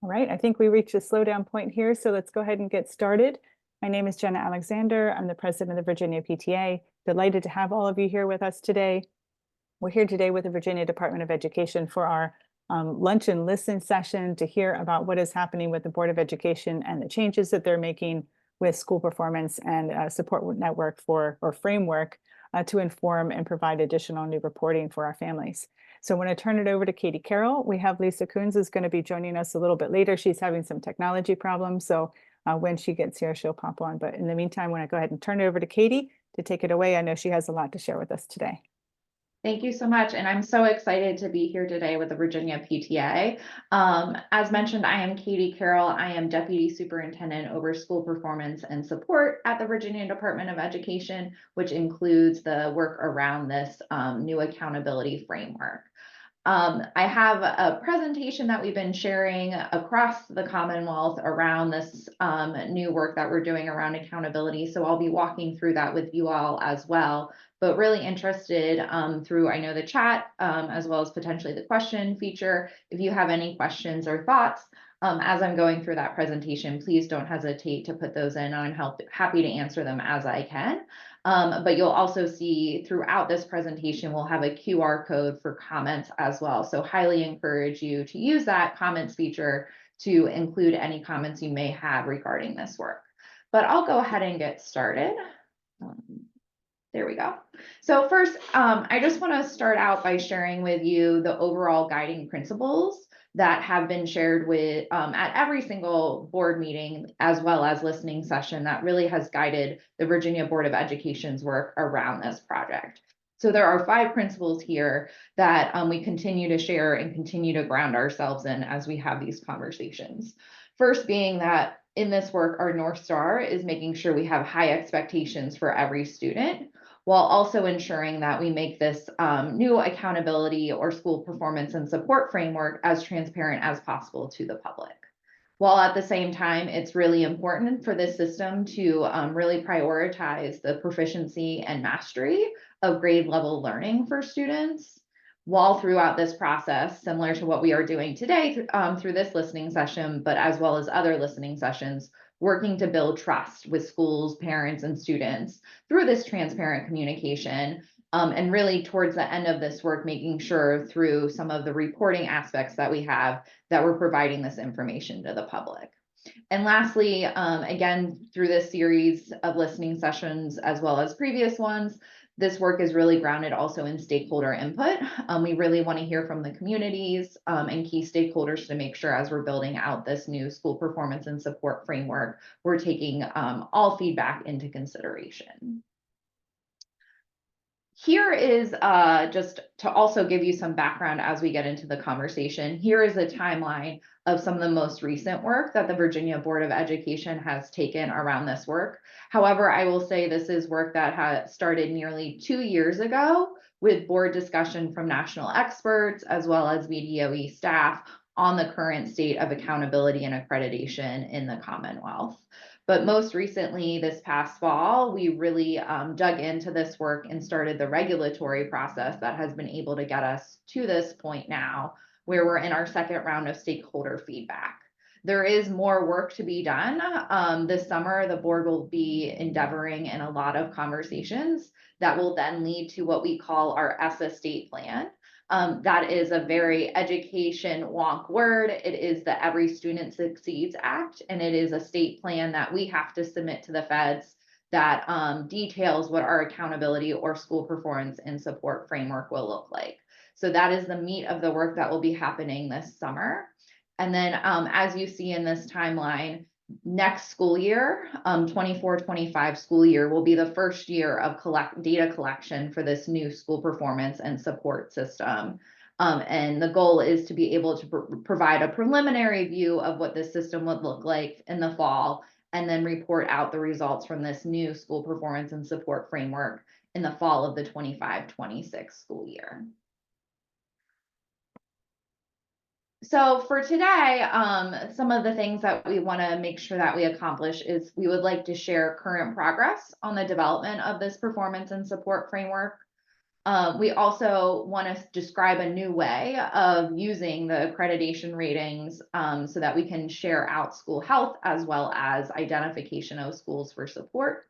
All right, I think we reached a slowdown point here, so let's go ahead and get started. My name is Jenna Alexander. I'm the president of the Virginia PTA. Delighted to have all of you here with us today. We're here today with the Virginia Department of Education for our lunch and listen session to hear about what is happening with the Board of Education and the changes that they're making with school performance and support network or framework to inform and provide additional new reporting for our families. So I want to turn it over to Katie Carroll. We have Lisa Coons is going to be joining us a little bit later. She's having some technology problems. So when she gets here, she'll pop on. But in the meantime, I want to go ahead and turn it over to Katie to take it away. I know she has a lot to share with us today. Thank you so much. And I'm so excited to be here today with the Virginia PTA. As mentioned, I am Katie Carroll. I am Deputy Superintendent over School Performance and Support at the Virginia Department of Education, which includes the work around this new accountability framework. I have a presentation that we've been sharing across the Commonwealth around this new work that we're doing around accountability. So I'll be walking through that with you all as well, but really interested through, I know, the chat, as well as potentially the question feature. If you have any questions or thoughts as I'm going through that presentation, please don't hesitate to put those in. I'm happy to answer them as I can. But you'll also see throughout this presentation, we'll have a QR code for comments as well. So highly encourage you to use that comments feature to include any comments you may have regarding this work. But I'll go ahead and get started. There we go. So first, I just want to start out by sharing with you the overall guiding principles that have been shared with at every single board meeting, as well as listening session that really has guided the Virginia Board of Education's work around this project. So there are 5 principles here that we continue to share and continue to ground ourselves in as we have these conversations. First being that in this work, our North Star is making sure we have high expectations for every student, while also ensuring that we make this new accountability or school performance and support framework as transparent as possible to the public. While at the same time, it's really important for this system to really prioritize the proficiency and mastery of grade level learning for students, while throughout this process, similar to what we are doing today through this listening session, but as well as other listening sessions, working to build trust with schools, parents, and students through this transparent communication. And really towards the end of this work, making sure through some of the reporting aspects that we have that we're providing this information to the public. And lastly, again, through this series of listening sessions, as well as previous ones, this work is really grounded also in stakeholder input. We really want to hear from the communities and key stakeholders to make sure as we're building out this new school performance and support framework, we're taking all feedback into consideration. Here is just to also give you some background as we get into the conversation. Here is a timeline of some of the most recent work that the Virginia Board of Education has taken around this work. However, I will say this is work that had started nearly 2 years ago with board discussion from national experts as well as VDOE staff on the current state of accountability and accreditation in the Commonwealth. But most recently, this past fall, we really dug into this work and started the regulatory process that has been able to get us to this point now, where we're in our second round of stakeholder feedback. There is more work to be done. This summer, the board will be endeavoring in a lot of conversations that will then lead to what we call our S-Estate plan. That is a very education wonk word. It is the Every Student Succeeds Act, and it is a state plan that we have to submit to the feds that details what our accountability or school performance and support framework will look like. So that is the meat of the work that will be happening this summer. And then as you see in this timeline, next school year, 24-25 school year, will be the first year of data collection for this new school performance and support system. And the goal is to be able to provide a preliminary view of what this system would look like in the fall, and then report out the results from this new school performance and support framework in the fall of the 25-26 school year. So for today, some of the things that we want to make sure that we accomplish is we would like to share current progress on the development of this performance and support framework. We also want to describe a new way of using the accreditation ratings so that we can share out school health as well as identification of schools for support.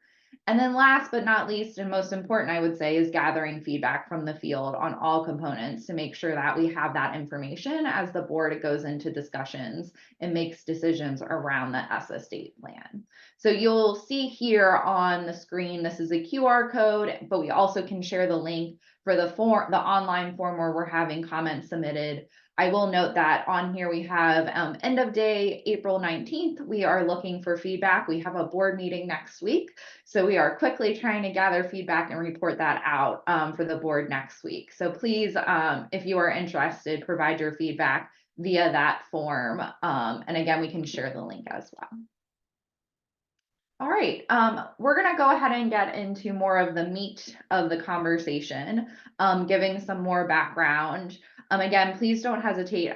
And then last but not least, and most important, I would say, is gathering feedback from the field on all components to make sure that we have that information as the board goes into discussions and makes decisions around the ESSA state plan. So you'll see here on the screen, this is a QR code, but we also can share the link for the online form where we're having comments submitted. I will note that on here we have end of day, April 19th. We are looking for feedback. We have a board meeting next week. So we are quickly trying to gather feedback and report that out for the board next week. So please, if you are interested, provide your feedback via that form. And again, we can share the link as well. All right, we're gonna go ahead and get into more of the meat of the conversation, giving some more background. Again, please don't hesitate.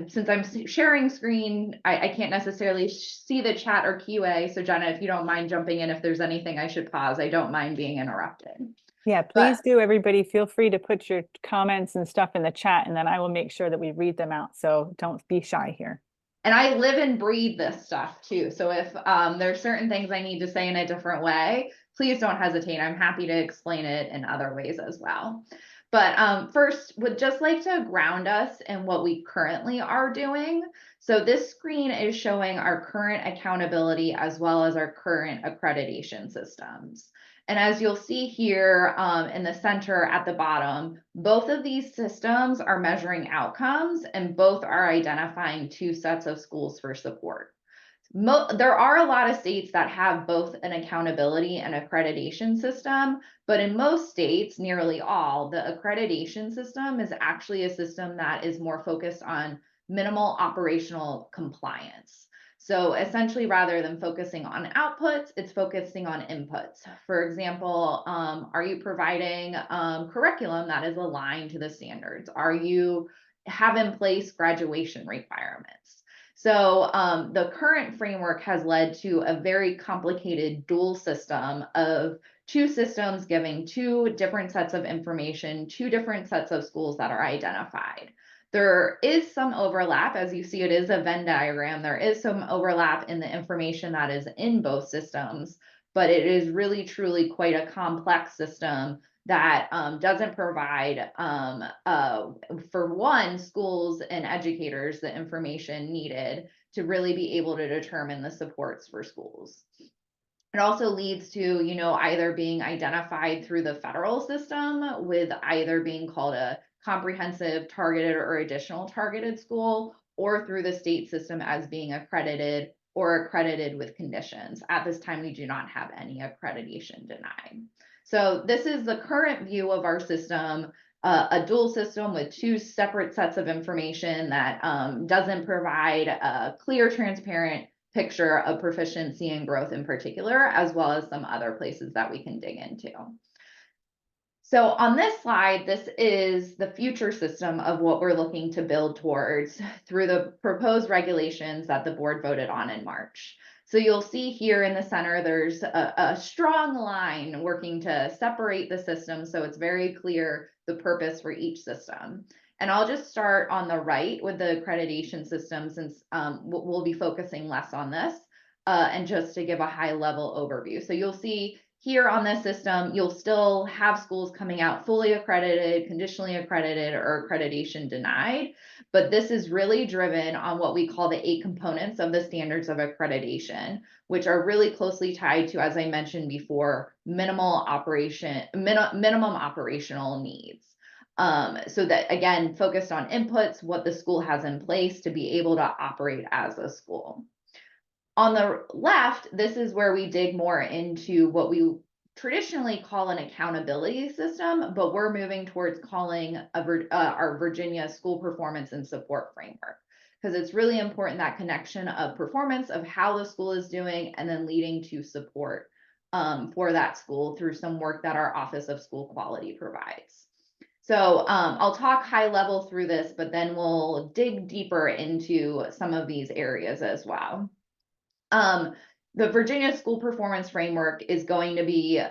Since I'm sharing screen, I can't necessarily see the chat or QA. So Jenna, if you don't mind jumping in, if there's anything I should pause, I don't mind being interrupted. Yeah, please do, everybody. Feel free to put your comments and stuff in the chat, and then I will make sure that we read them out. So don't be shy here. And I live and breathe this stuff too. So if there's certain things I need to say in a different way, please don't hesitate. I'm happy to explain it in other ways as well. But first, would just like to ground us in what we currently are doing. So this screen is showing our current accountability as well as our current accreditation systems. And as you'll see here in the center at the bottom, both of these systems are measuring outcomes and both are identifying two sets of schools for support. There are a lot of states that have both an accountability and accreditation system, but in most states, nearly all, the accreditation system is actually a system that is more focused on minimal operational compliance. So essentially, rather than focusing on outputs, it's focusing on inputs. For example, are you providing curriculum that is aligned to the standards? Are you have in place graduation requirements? So the current framework has led to a very complicated dual system of two systems giving two different sets of information, two different sets of schools that are identified. There is some overlap, as you see, it is a Venn diagram. There is some overlap in the information that is in both systems, but it is really, truly quite a complex system that doesn't provide, for one, schools and educators the information needed to really be able to determine the supports for schools. It also leads to, either being identified through the federal system with either being called a comprehensive, targeted, or additional targeted school, or through the state system as being accredited or accredited with conditions. At this time, we do not have any accreditation denied. So this is the current view of our system, a dual system with two separate sets of information that doesn't provide a clear, transparent picture of proficiency and growth in particular, as well as some other places that we can dig into. So on this slide, this is the future system of what we're looking to build towards through the proposed regulations that the board voted on in March. So you'll see here in the center, there's a strong line working to separate the system so it's very clear the purpose for each system. And I'll just start on the right with the accreditation system since we'll be focusing less on this and just to give a high level overview. So you'll see here on this system, you'll still have schools coming out fully accredited, conditionally accredited, or accreditation denied. But this is really driven on what we call the 8 components of the standards of accreditation, which are really closely tied to, as I mentioned before, minimum operational needs. So that, again, focused on inputs, what the school has in place to be able to operate as a school. On the left, this is where we dig more into what we traditionally call an accountability system, but we're moving towards calling our Virginia School Performance and Support Framework, because it's really important, that connection of performance of how the school is doing and then leading to support for that school through some work that our Office of School Quality provides. So I'll talk high level through this, but then we'll dig deeper into some of these areas as well. The Virginia School Performance Framework is going to be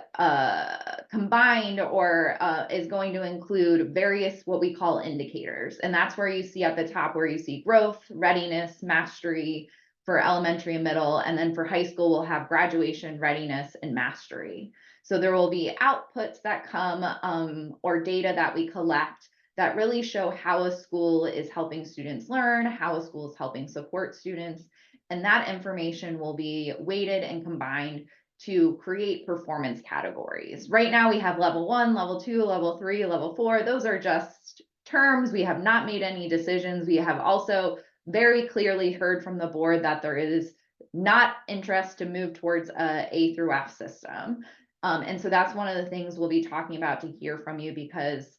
combined or is going to include various what we call indicators. And that's where you see at the top where you see growth, readiness, mastery for elementary and middle. And then for high school, we'll have graduation, readiness, and mastery. So there will be outputs that come or data that we collect that really show how a school is helping students learn, how a school is helping support students. And that information will be weighted and combined to create performance categories. Right now we have level 1, level 2, level 3, level 4. Those are just terms. We have not made any decisions. We have also very clearly heard from the board that there is not interest to move towards A through F system. And so that's one of the things we'll be talking about to hear from you, because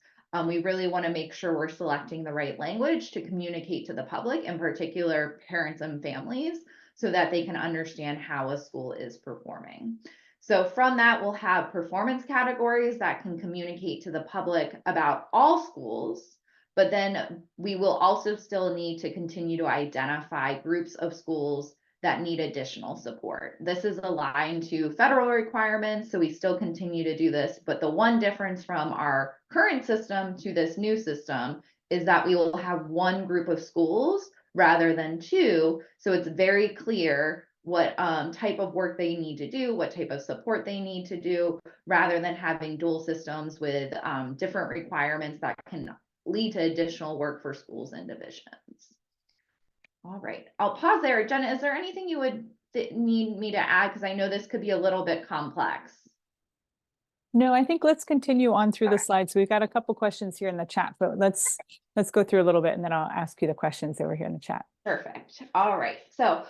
we really want to make sure we're selecting the right language to communicate to the public, in particular parents and families, so that they can understand how a school is performing. So from that, we'll have performance categories that can communicate to the public about all schools, but then we will also still need to continue to identify groups of schools that need additional support. This is aligned to federal requirements, so we still continue to do this, but the one difference from our current system to this new system is that we will have one group of schools rather than two, so it's very clear what type of work they need to do, what type of support they need to do, rather than having dual systems with different requirements that can lead to additional work for schools and divisions. All right, I'll pause there. Jenna, is there anything you would need me to add? Because I know this could be a little bit complex. No, I think let's continue on through the slides. We've got a couple questions here in the chat, but let's go through a little bit and then I'll ask you the questions that were here in the chat. Perfect. All right. So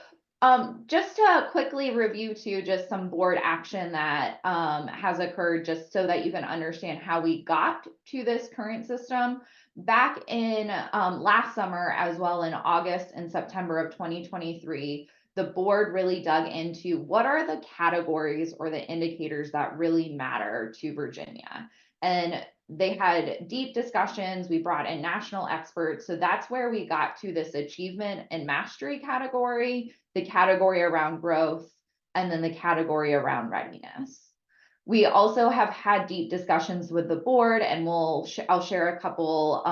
just to quickly review too, just some board action that has occurred, just so that you can understand how we got to this current system. Back in last summer, as well in August and September of 2023, the board really dug into what are the categories or the indicators that really matter to Virginia. And they had deep discussions. We brought in national experts. So that's where we got to this achievement and mastery category, the category around growth, and then the category around readiness. We also have had deep discussions with the board, and I'll share a couple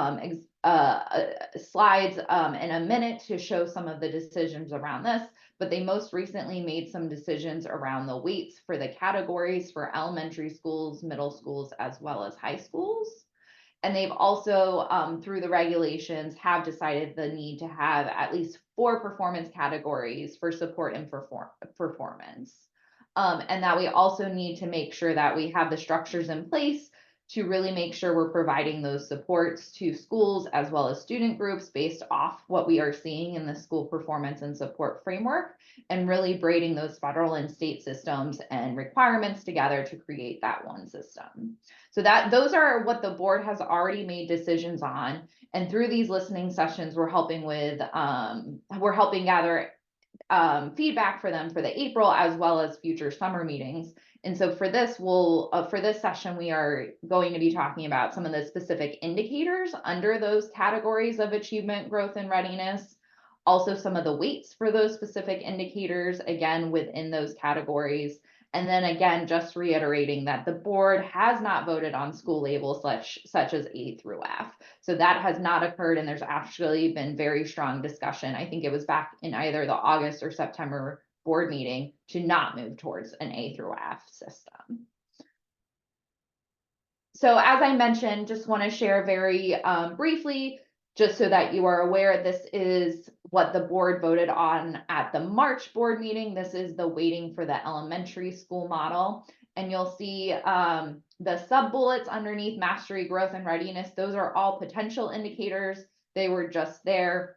slides in a minute to show some of the decisions around this, but they most recently made some decisions around the weights for the categories for elementary schools, middle schools, as well as high schools. And they've also, through the regulations, have decided the need to have at least 4 performance categories for support and performance. And that we also need to make sure that we have the structures in place to really make sure we're providing those supports to schools as well as student groups based off what we are seeing in the school performance and support framework, and really braiding those federal and state systems and requirements together to create that one system. So those are what the board has already made decisions on. And through these listening sessions, we're helping gather feedback for them for the April as well as future summer meetings. And so for this, for this session, we are going to be talking about some of the specific indicators under those categories of achievement, growth, and readiness. Also some of the weights for those specific indicators, again, within those categories. And then again, just reiterating that the board has not voted on school labels such as A through F. So that has not occurred, and there's actually been very strong discussion. I think it was back in either the August or September board meeting to not move towards an A through F system. So as I mentioned, just want to share very briefly, just so that you are aware, this is what the board voted on at the March board meeting. This is the weighting for the elementary school model. And you'll see the sub-bullets underneath mastery, growth, and readiness. Those are all potential indicators. They were just there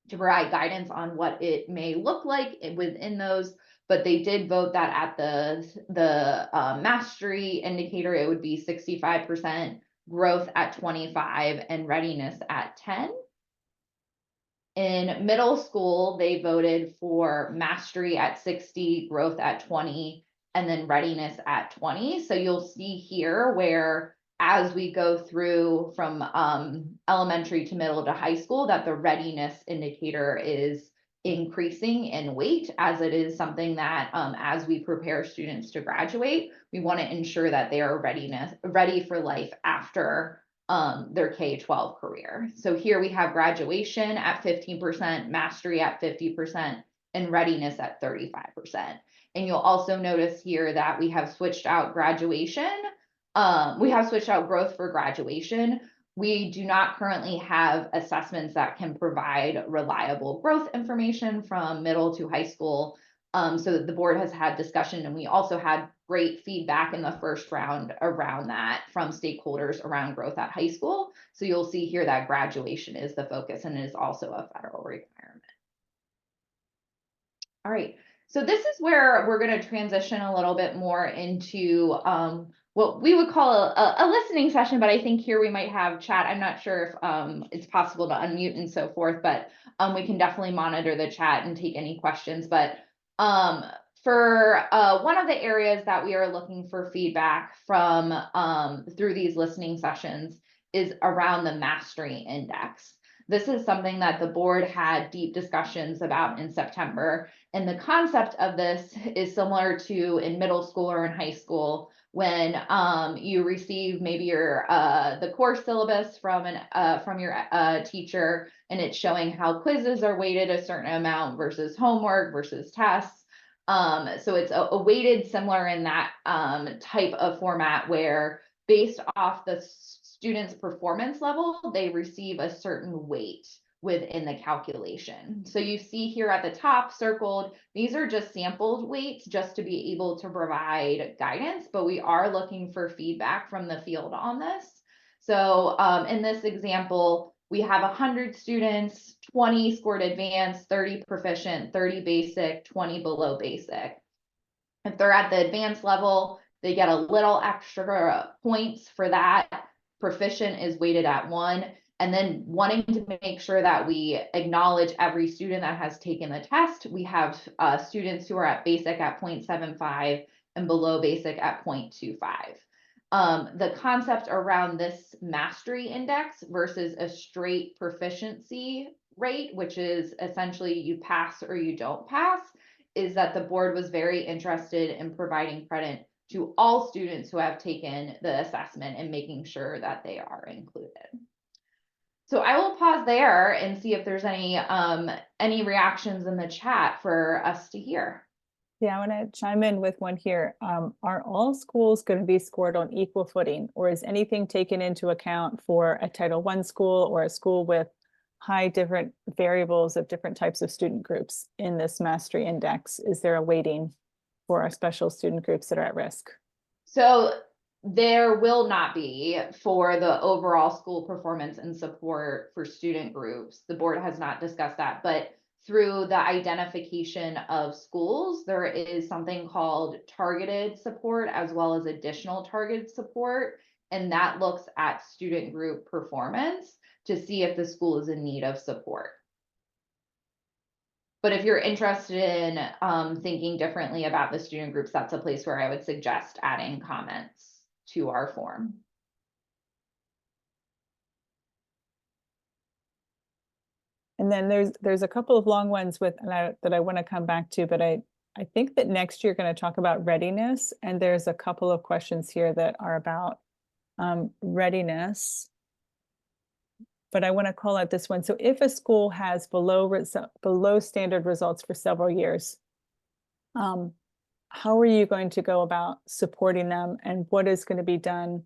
to provide guidance on what it may look like within those. But they did vote that at the mastery indicator, it would be 65%. Growth at 25, and readiness at 10. In middle school, they voted for mastery at 60, growth at 20, and then readiness at 20. So you'll see here where, as we go through from elementary to middle to high school, that the readiness indicator is increasing in weight, as it is something that as we prepare students to graduate, we want to ensure that they are ready for life after their K-12 career. So here we have graduation at 15%, mastery at 50%, and readiness at 35%. And you'll also notice here that we have switched out graduation. We have switched out growth for graduation. We do not currently have assessments that can provide reliable growth information from middle to high school. So that the board has had discussion, and we also had great feedback in the first round around that from stakeholders around growth at high school. So you'll see here that graduation is the focus and is also a federal requirement. All right, so this is where we're going to transition a little bit more into what we would call a listening session, but I think here we might have chat. I'm not sure if it's possible to unmute and so forth, but we can definitely monitor the chat and take any questions. But for one of the areas that we are looking for feedback from through these listening sessions is around the mastery index. This is something that the board had deep discussions about in September. And the concept of this is similar to in middle school or in high school, when you receive maybe your the course syllabus from your teacher, and it's showing how quizzes are weighted a certain amount versus homework versus tests. So it's a weighted similar in that type of format, where based off the student's performance level, they receive a certain weight within the calculation. So you see here at the top circled, these are just sampled weights just to be able to provide guidance, but we are looking for feedback from the field on this. So in this example, we have 100 students, 20 scored advanced, 30 proficient, 30 basic, 20 below basic. If they're at the advanced level, they get a little extra points for that. Proficient is weighted at 1. And then wanting to make sure that we acknowledge every student that has taken the test, we have students who are at basic at 0.75 and below basic at 0.25. The concept around this mastery index versus a straight proficiency rate, which is essentially you pass or you don't pass, is that the board was very interested in providing credit to all students who have taken the assessment and making sure that they are included. So I will pause there and see if there's any reactions in the chat for us to hear. Yeah, I want to chime in with one here. Are all schools going to be scored on equal footing, or is anything taken into account for a Title I school or a school with high different variables of different types of student groups in this mastery index? Is there a weighting for our special student groups that are at risk? So there will not be for the overall school performance and support for student groups. The board has not discussed that, but through the identification of schools, there is something called targeted support as well as additional targeted support. And that looks at student group performance to see if the school is in need of support. But if you're interested in thinking differently about the student groups, that's a place where I would suggest adding comments to our form. And then there's a couple of long ones that I want to come back to, but I think that next you're going to talk about readiness, and there's a couple of questions here that are about readiness. But I want to call out this one. So if a school has below standard results for several years, how are you going to go about supporting them, and what is going to be done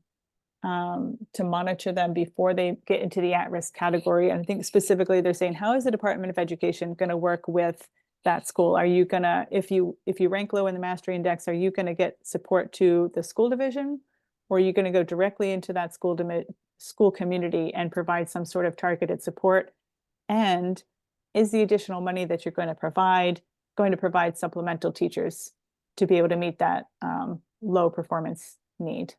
to monitor them before they get into the at-risk category? And I think specifically they're saying, how is the Department of Education going to work with that school? Are you gonna, if you rank low in the mastery index, are you going to get support to the school division, or are you going to go directly into that school community and provide some sort of targeted support? And is the additional money that you're going to provide supplemental teachers to be able to meet that low performance need?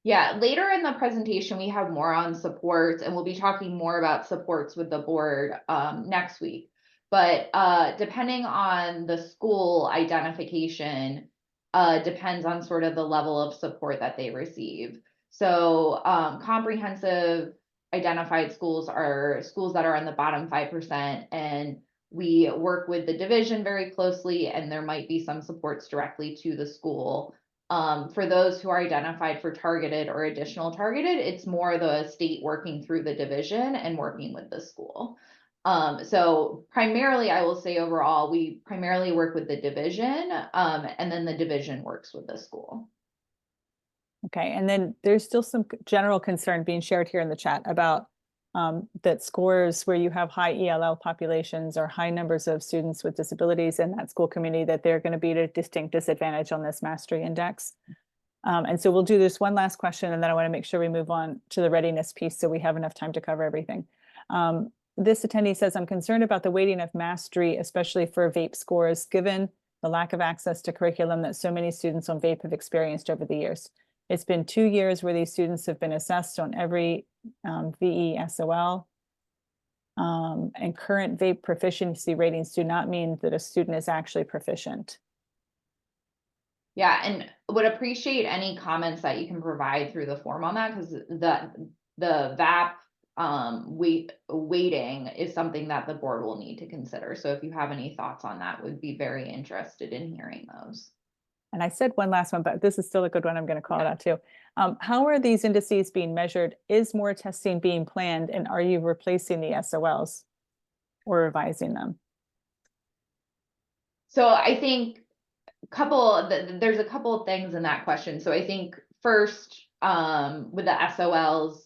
Yeah, later in the presentation, we have more on supports, and we'll be talking more about supports with the board next week. But depending on the school identification, depends on sort of the level of support that they receive. So comprehensive identified schools are schools that are in the bottom 5%, and We work with the division very closely, and there might be some supports directly to the school. For those who are identified for targeted or additional targeted, it's more the state working through the division and working with the school. So primarily, I will say overall, we primarily work with the division, and then the division works with the school. Okay, and then there's still some general concern being shared here in the chat about that scores where you have high ELL populations or high numbers of students with disabilities in that school community, that they're going to be at a distinct disadvantage on this mastery index. And so we'll do this one last question, and then I want to make sure we move on to the readiness piece so we have enough time to cover everything. This attendee says, I'm concerned about the weighting of mastery, especially for vape scores, given the lack of access to curriculum that so many students on vape have experienced over the years. It's been 2 years where these students have been assessed on every VESOL. And current vape proficiency ratings do not mean that a student is actually proficient. Yeah, and would appreciate any comments that you can provide through the form on that, because the VAP weighting is something that the board will need to consider. So if you have any thoughts on that, would be very interested in hearing those. And I said one last one, but this is still a good one. I'm going to call it out too. How are these indices being measured? Is more testing being planned? And are you replacing the SOLs or revising them? So I think there's a couple of things in that question. So I think first, with the SOLs,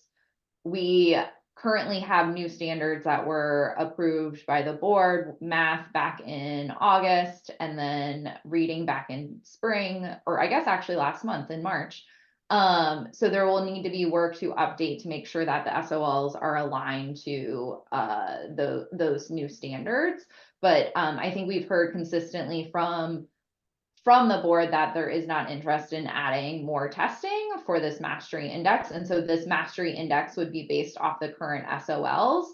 we currently have new standards that were approved by the board, math back in August, and then reading back in spring, or I guess actually last month in March. So there will need to be work to update to make sure that the SOLs are aligned to those new standards. But I think we've heard consistently from the board that there is not interest in adding more testing for this mastery index. And so this mastery index would be based off the current SOLs.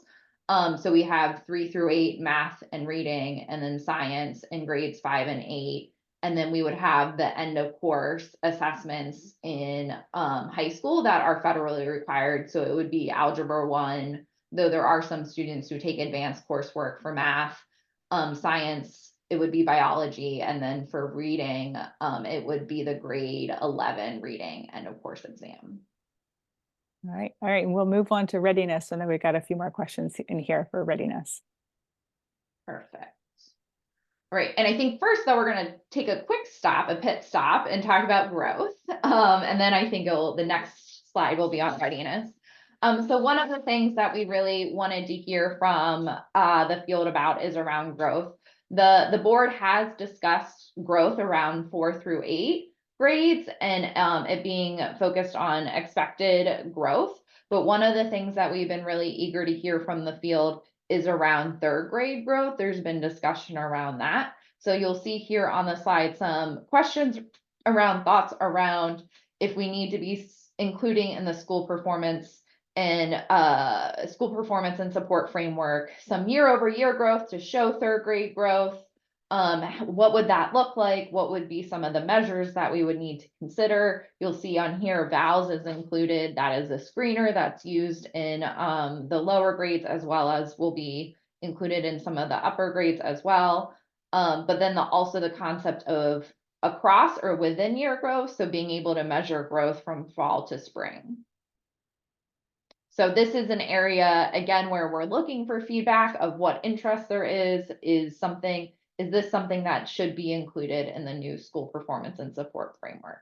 So we have 3 through 8 math and reading, and then science in grades 5 and 8. And then we would have the end of course assessments in high school that are federally required. So it would be Algebra 1, though there are some students who take advanced coursework for math. Science, it would be biology, and then for reading, it would be the grade 11 reading end of course exam. All right, and we'll move on to readiness, and then we've got a few more questions in here for readiness. Perfect. All right, and I think first though, we're going to take a pit stop, and talk about growth. And then I think the next slide will be on readiness. So one of the things that we really wanted to hear from the field about is around growth. The board has discussed growth around 4 through 8 grades, and it being focused on expected growth. But one of the things that we've been really eager to hear from the field is around 3rd grade growth. There's been discussion around that. So you'll see here on the slide some questions around thoughts around if we need to be including in the school performance and support framework some year-over-year growth to show 3rd grade growth. What would that look like? What would be some of the measures that we would need to consider? You'll see on here VALS is included. That is a screener that's used in the lower grades, as well as will be included in some of the upper grades as well. But then also the concept of across or within year growth, so being able to measure growth from fall to spring. So this is an area, again, where we're looking for feedback of what interest there is this something that should be included in the new school performance and support framework?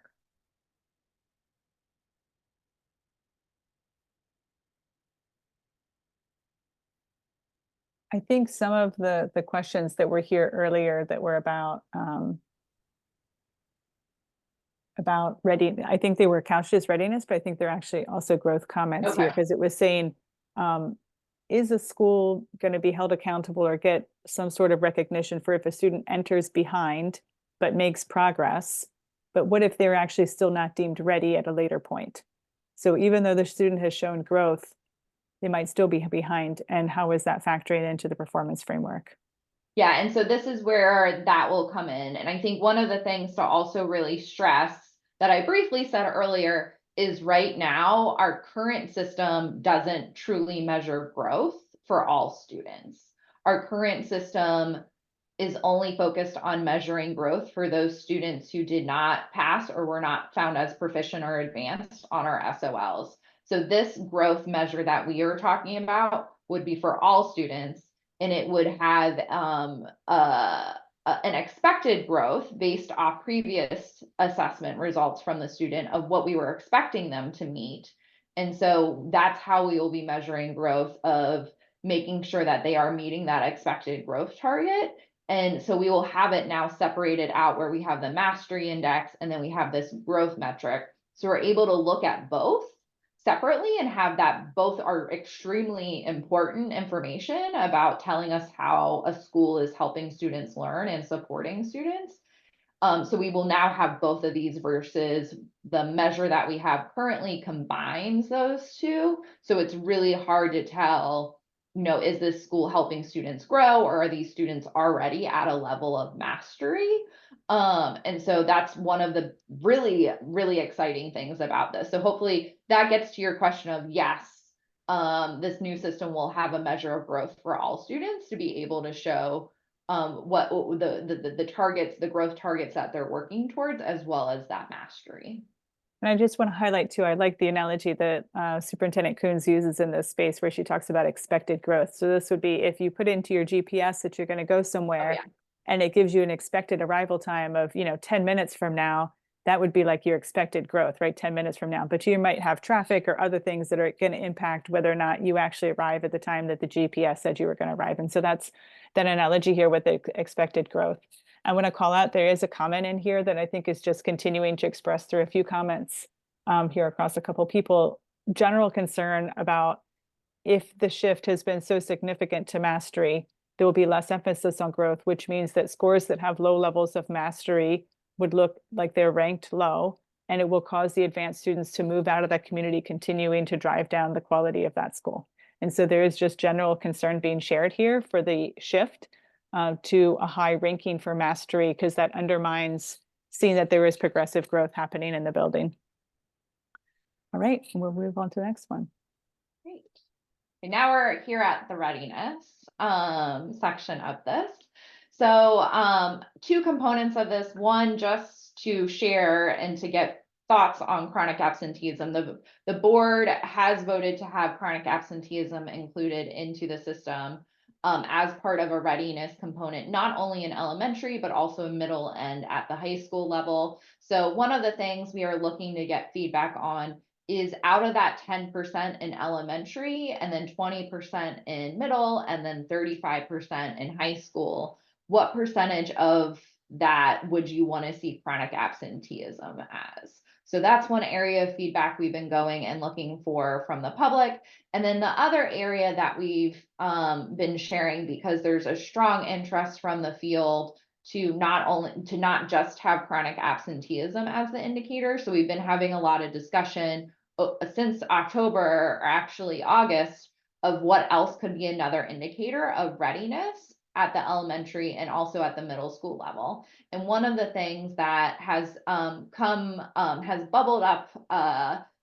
I think some of the questions that were here earlier that were about ready, I think they were couched as readiness, but I think they're actually also growth comments here, because it was saying, is a school going to be held accountable or get some sort of recognition for if a student enters behind but makes progress? But what if they're actually still not deemed ready at a later point? So even though the student has shown growth, they might still be behind. And how is that factoring into the performance framework? Yeah, and so this is where that will come in. And I think one of the things to also really stress that I briefly said earlier is right now, our current system doesn't truly measure growth for all students. our current system is only focused on measuring growth for those students who did not pass or were not found as proficient or advanced on our SOLs. So this growth measure that we are talking about would be for all students, and it would have an expected growth based off previous assessment results from the student of what we were expecting them to meet. And so that's how we will be measuring growth, of making sure that they are meeting that expected growth target. And so we will have it now separated out where we have the mastery index and then we have this growth metric. So we're able to look at both separately and have that both are extremely important information about telling us how a school is helping students learn and supporting students. So we will now have both of these versus the measure that we have currently combines those two. So it's really hard to tell, is this school helping students grow, or are these students already at a level of mastery? And so that's one of the really, really exciting things about this. So hopefully that gets to your question of, yes, this new system will have a measure of growth for all students to be able to show what the targets, the growth targets that they're working towards, as well as that mastery. And I just want to highlight too, I like the analogy that Superintendent Coons uses in this space where she talks about expected growth. So this would be if you put into your GPS that you're going to go somewhere and it gives you an expected arrival time of, 10 minutes from now, that would be like your expected growth, right? 10 minutes from now. But you might have traffic or other things that are going to impact whether or not you actually arrive at the time that the GPS said you were going to arrive. And so that's that analogy here with the expected growth. I want to call out, there is a comment in here that I think is just continuing to express through a few comments here across a couple people, general concern about if the shift has been so significant to mastery, there will be less emphasis on growth, which means that scores that have low levels of mastery would look like they're ranked low, and it will cause the advanced students to move out of that community, continuing to drive down the quality of that school. And so there is just general concern being shared here for the shift to a high ranking for mastery, because that undermines seeing that there is progressive growth happening in the building. All right, we'll move on to the next one. Great. Okay, now we're here at the readiness section of this. So two components of this. One, just to share and to get thoughts on chronic absenteeism. The board has voted to have chronic absenteeism included into the system as part of a readiness component, not only in elementary, but also middle and at the high school level. So one of the things we are looking to get feedback on is out of that 10% in elementary, and then 20% in middle, and then 35% in high school, what percentage of that would you want to see chronic absenteeism as? So that's one area of feedback we've been going and looking for from the public. And then the other area that we've been sharing, because there's a strong interest from the field to not just have chronic absenteeism as the indicator. So we've been having a lot of discussion since October, or actually August, of what else could be another indicator of readiness at the elementary and also at the middle school level. And one of the things that has has bubbled up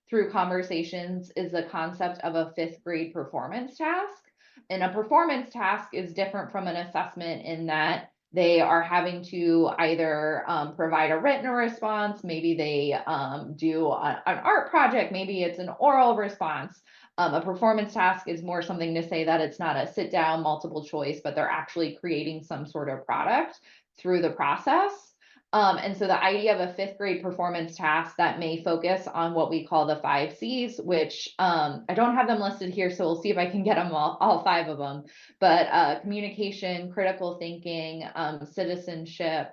through conversations is the concept of a 5th grade performance task. And a performance task is different from an assessment in that they are having to either provide a written response, maybe they do an art project, maybe it's an oral response. A performance task is more something to say that it's not a sit down multiple choice, but they're actually creating some sort of product through the process. And so the idea of a 5th grade performance task that may focus on what we call the 5 C's, which I don't have them listed here, so we'll see if I can get them all 5 of them. But communication, critical thinking, citizenship,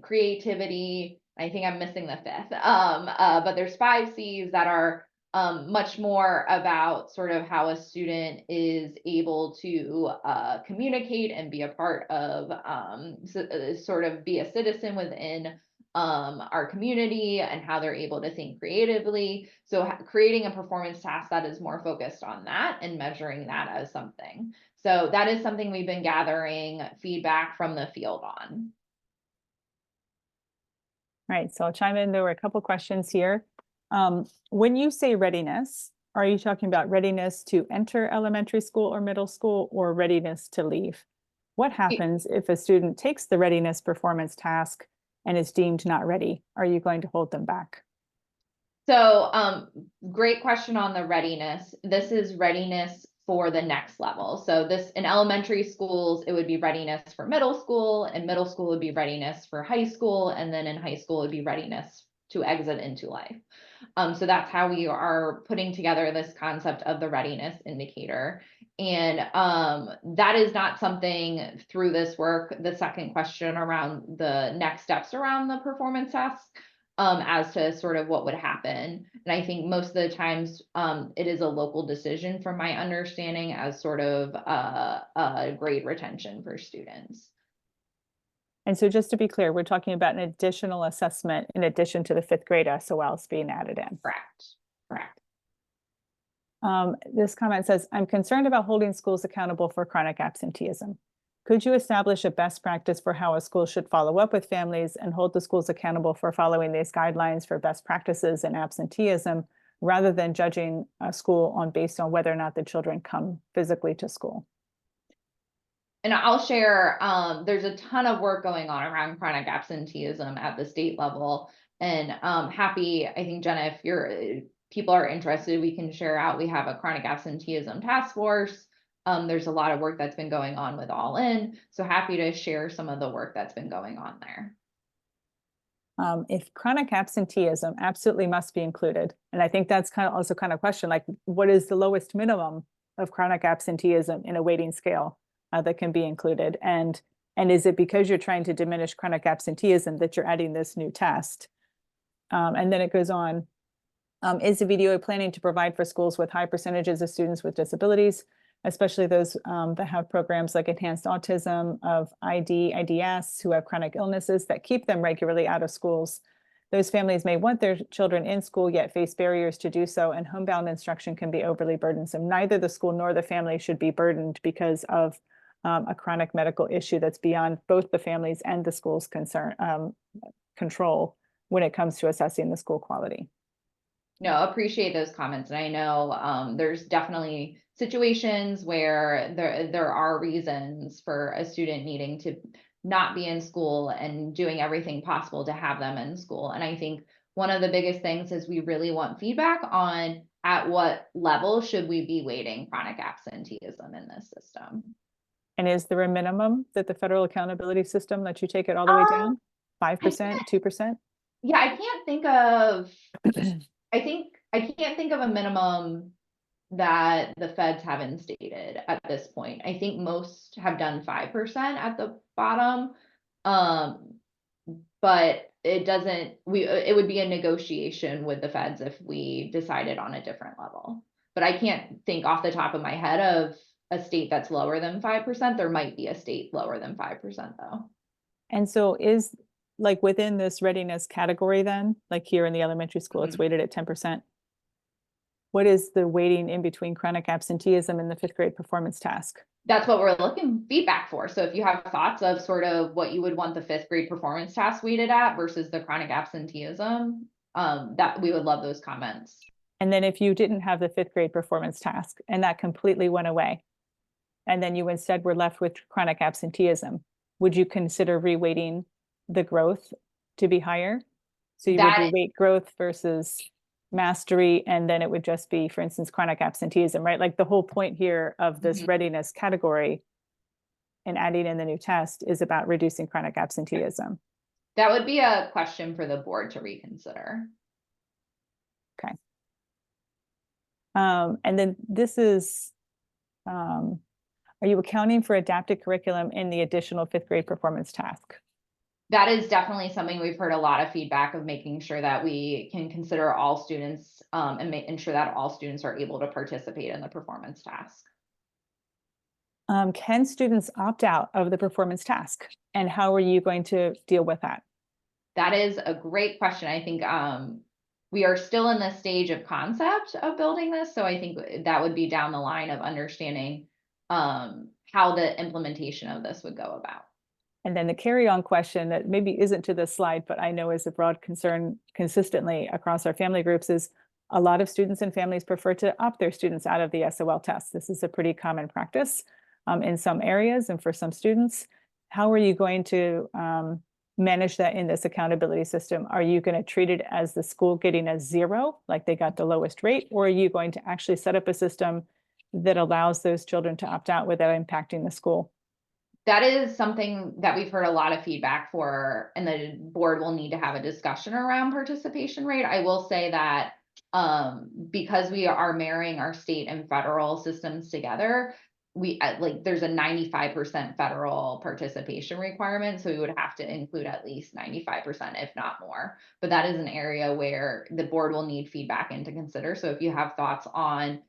creativity. I think I'm missing the 5th. But there's 5 C's that are much more about sort of how a student is able to communicate and be a part of, sort of be a citizen within our community, and how they're able to think creatively. So creating a performance task that is more focused on that and measuring that as something. So that is something we've been gathering feedback from the field on. Right, so I'll chime in. There were a couple questions here. When you say readiness, Are you talking about readiness to enter elementary school or middle school, or readiness to leave? What happens if a student takes the readiness performance task and is deemed not ready? Are you going to hold them back? So, great question on the readiness. This is readiness for the next level. So this in elementary schools, it would be readiness for middle school, and middle school would be readiness for high school, and then in high school it would be readiness to exit into life. So that's how we are putting together this concept of the readiness indicator. And that is not something through this work, the second question around the next steps around the performance task, as to sort of what would happen. And I think most of the times it is a local decision from my understanding as sort of a grade retention for students. And so just to be clear, we're talking about an additional assessment in addition to the fifth grade SOLs being added in. Correct. Correct. This comment says, I'm concerned about holding schools accountable for chronic absenteeism. Could you establish a best practice for how a school should follow up with families and hold the schools accountable for following these guidelines for best practices in absenteeism, rather than judging a school based on whether or not the children come physically to school? And I'll share, there's a ton of work going on around chronic absenteeism at the state level. And happy, I think, Jenna, if people are interested, we can share out. We have a chronic absenteeism task force. There's a lot of work that's been going on with All In. So happy to share some of the work that's been going on there. If chronic absenteeism absolutely must be included, and I think that's also a question, like, what is the lowest minimum of chronic absenteeism in a weighting scale that can be included? And is it because you're trying to diminish chronic absenteeism that you're adding this new test? And then it goes on, is the VDOE planning to provide for schools with high percentages of students with disabilities, especially those that have programs like enhanced autism, of IDS, who have chronic illnesses that keep them regularly out of schools? Those families may want their children in school, yet face barriers to do so, and homebound instruction can be overly burdensome. Neither the school nor the family should be burdened because of a chronic medical issue that's beyond both the families and the school's control when it comes to assessing the school quality. No, appreciate those comments. And I know there's definitely situations where there are reasons for a student needing to not be in school and doing everything possible to have them in school. And I think one of the biggest things is we really want feedback on at what level should we be weighting chronic absenteeism in this system. And is there a minimum that the federal accountability system lets you take it all the way down? 5%, 2%? Yeah, I can't think of I can't think of a minimum that the feds haven't stated at this point. I think most have done 5% at the bottom. But it would be a negotiation with the feds if we decided on a different level. But I can't think off the top of my head of a state that's lower than 5%. There might be a state lower than 5% though. And so is, like, within this readiness category then, like here in the elementary school, it's weighted at 10%. What is the weighting in between chronic absenteeism and the fifth grade performance task? That's what we're looking feedback for. So if you have thoughts of sort of what you would want the fifth grade performance task weighted at versus the chronic absenteeism, that we would love those comments. And then if you didn't have the fifth grade performance task and that completely went away, and then you instead were left with chronic absenteeism, would you consider reweighting the growth to be higher? So you would reweight growth versus mastery, and then it would just be, for instance, chronic absenteeism, right? Like the whole point here of this readiness category and adding in the new test is about reducing chronic absenteeism. That would be a question for the board to reconsider. Okay. And then this is, are you accounting for adapted curriculum in the additional fifth grade performance task? That is definitely something we've heard a lot of feedback of, making sure that we can consider all students and ensure that all students are able to participate in the performance task. Can students opt out of the performance task? And how are you going to deal with that? That is a great question. I think we are still in the stage of concept of building this. So I think that would be down the line of understanding how the implementation of this would go about. And then the carry-on question that maybe isn't to this slide, but I know is a broad concern consistently across our family groups is, A lot of students and families prefer to opt their students out of the SOL test. This is a pretty common practice in some areas and for some students. How are you going to manage that in this accountability system? Are you going to treat it as the school getting a 0, like they got the lowest rate, or are you going to actually set up a system that allows those children to opt out without impacting the school? That is something that we've heard a lot of feedback for, and the board will need to have a discussion around participation rate. I will say that because we are marrying our state and federal systems together, we like there's a 95% federal participation requirement, so we would have to include at least 95%, if not more. But that is an area where the board will need feedback in to consider. So if you have thoughts on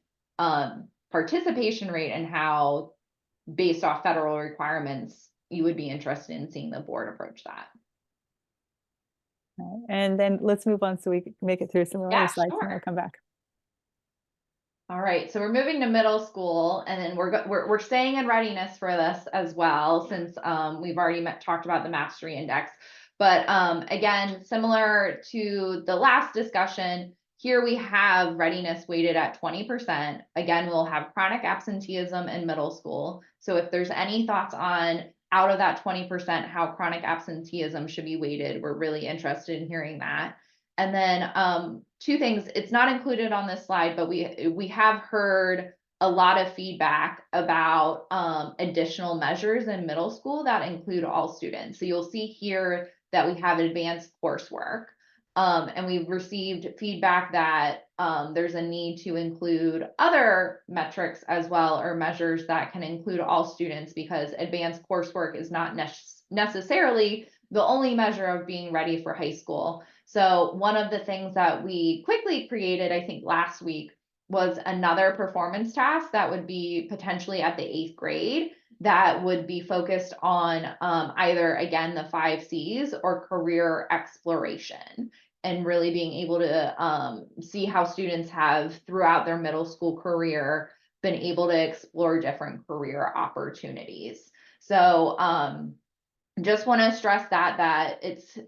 participation rate and how, based off federal requirements, you would be interested in seeing the board approach that. And then let's move on so we can make it through some of the other slides, and I'll come back. All right, so we're moving to middle school, and then we're staying in readiness for this as well, since we've already talked about the mastery index. But again, similar to the last discussion, here we have readiness weighted at 20%. Again, we'll have chronic absenteeism in middle school. So if there's any thoughts on, out of that 20%, how chronic absenteeism should be weighted, we're really interested in hearing that. And then two things, it's not included on this slide, but we have heard a lot of feedback about additional measures in middle school that include all students. So you'll see here that we have advanced coursework. And we've received feedback that there's a need to include other metrics as well, or measures that can include all students, because advanced coursework is not necessarily the only measure of being ready for high school. So one of the things that we quickly created, I think last week, was another performance task that would be potentially at the 8th grade, that would be focused on either, again, the 5 C's or career exploration, and really being able to see how students have throughout their middle school career been able to explore different career opportunities. So just want to stress that it's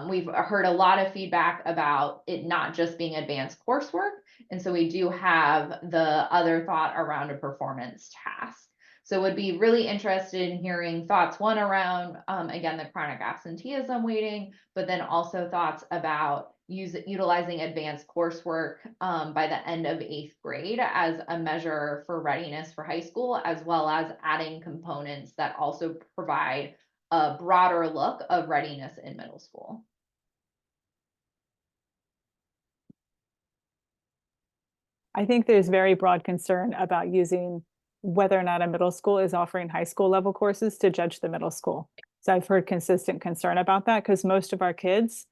we've heard a lot of feedback about it not just being advanced coursework, and so we do have the other thought around a performance task. So would be really interested in hearing thoughts, one around again the chronic absenteeism weighting, but then also thoughts about utilizing advanced coursework by the end of 8th grade as a measure for readiness for high school, as well as adding components that also provide a broader look of readiness in middle school. I think there's very broad concern about using whether or not a middle school is offering high school level courses to judge the middle school. So I've heard consistent concern about that, because most of our kids